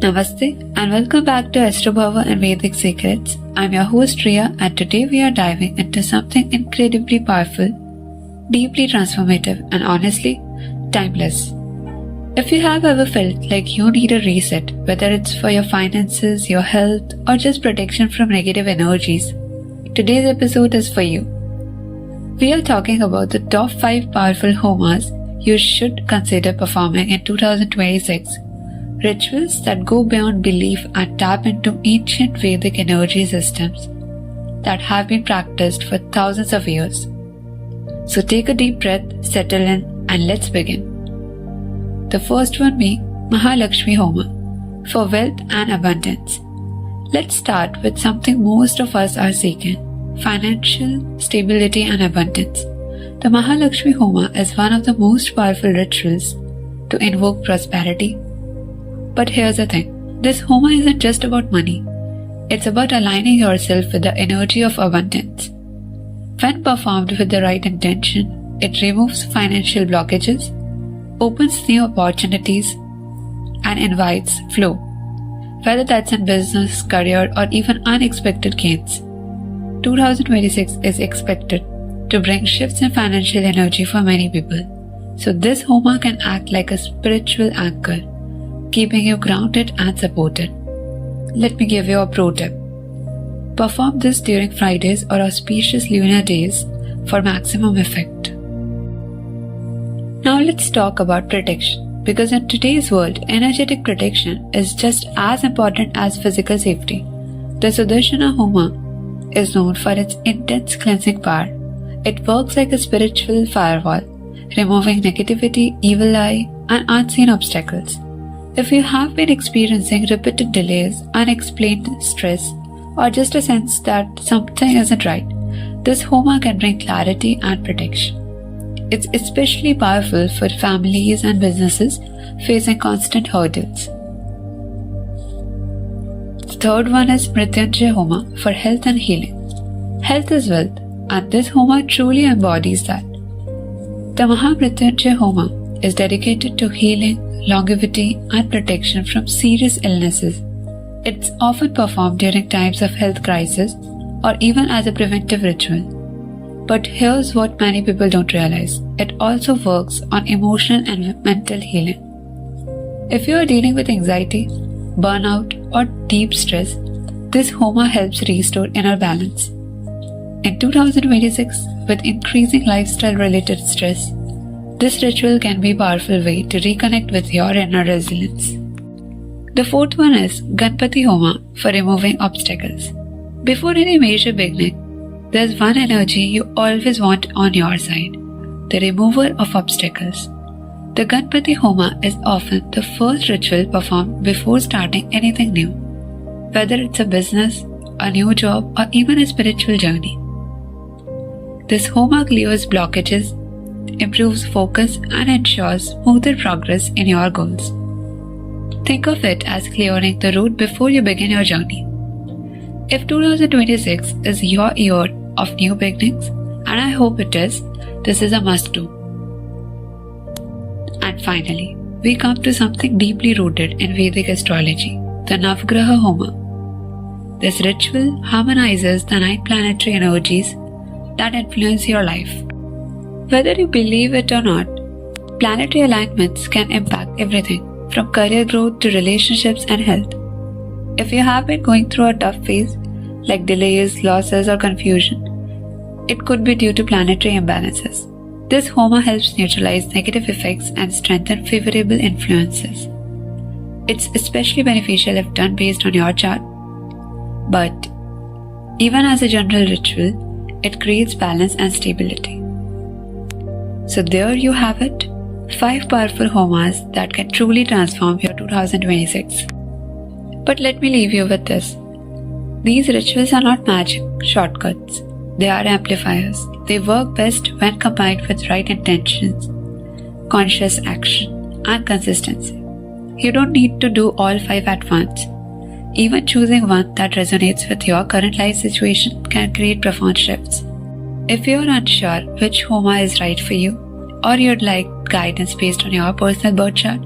Namaste and welcome back to Astrobhava and Vedic Secrets. I'm your host Riya and today we are diving into something incredibly powerful, deeply transformative and honestly, timeless. If you have ever felt like you need a reset, whether it's for your finances, your health or just protection from negative energies, today's episode is for you. We are talking about the top 5 powerful homas you should consider performing in 2026. Rituals that go beyond belief and tap into ancient Vedic energy systems that have been practiced for thousands of years. So take a deep breath, settle in, and let's begin. The first one being Mahalakshmi Homa for wealth and abundance. Let's start with something most of us are seeking: financial stability and abundance. The Mahalakshmi Homa is one of the most powerful rituals to invoke prosperity. But here's the thing, this Homa isn't just about money. It's about aligning yourself with the energy of abundance. When performed with the right intention, it removes financial blockages, opens new opportunities, and invites flow, whether that's in business, career, or even unexpected gains. 2026 is expected to bring shifts in financial energy for many people. So this Homa can act like a spiritual anchor, keeping you grounded and supported. Let me give you a pro tip. Perform this during Fridays or auspicious lunar days for maximum effect. Now let's talk about protection, because in today's world, energetic protection is just as important as physical safety. The Sudarshana Homa is known for its intense cleansing power. It works like a spiritual firewall, removing negativity, evil eye, and unseen obstacles. If you have been experiencing repeated delays, unexplained stress, or just a sense that something isn't right, this Homa can bring clarity and protection. It's especially powerful for families and businesses facing constant hurdles. The third one is Mrityunjay Homa for health and healing. Health is wealth, and this Homa truly embodies that. The Mahamrityunjay Homa is dedicated to healing, longevity, and protection from serious illnesses. It's often performed during times of health crisis or even as a preventive ritual. But here's what many people don't realize. It also works on emotional and mental healing. If you are dealing with anxiety, burnout, or deep stress, this Homa helps restore inner balance. In 2026, with increasing lifestyle-related stress, this ritual can be a powerful way to reconnect with your inner resilience. The fourth one is Ganpati Homa for removing obstacles. Before any major beginning, there's one energy you always want on your side: the remover of obstacles. The Ganpati Homa is often the first ritual performed before starting anything new, whether it's a business, a new job, or even a spiritual journey. This Homa clears blockages, improves focus, and ensures smoother progress in your goals. Think of it as clearing the road before you begin your journey. If 2026 is your year of new beginnings, and I hope it is, this is a must-do. And finally, we come to something deeply rooted in Vedic astrology, the Navgraha Homa. This ritual harmonizes the 9 planetary energies that influence your life. Whether you believe it or not, planetary alignments can impact everything from career growth to relationships and health. If you have been going through a tough phase, like delays, losses, or confusion, it could be due to planetary imbalances. This Homa helps neutralize negative effects and strengthen favorable influences. It's especially beneficial if done based on your chart, but even as a general ritual, it creates balance and stability. So there you have it, 5 powerful Homas that can truly transform your 2026. But let me leave you with this. These rituals are not magic shortcuts. They are amplifiers. They work best when combined with right intentions, conscious action, and consistency. You don't need to do all 5 at once. Even choosing one that resonates with your current life situation can create profound shifts. If you're unsure which Homa is right for you, or you'd like guidance based on your personal birth chart,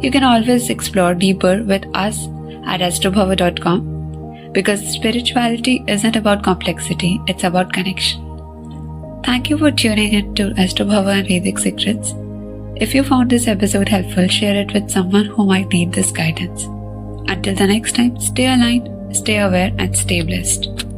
You can always explore deeper with us at astrobhava.com because spirituality isn't about complexity, it's about connection. Thank you for tuning in to Astrobhava and Vedic Secrets. If you found this episode helpful, share it with someone who might need this guidance. Until the next time, stay aligned, stay aware, and stay blessed.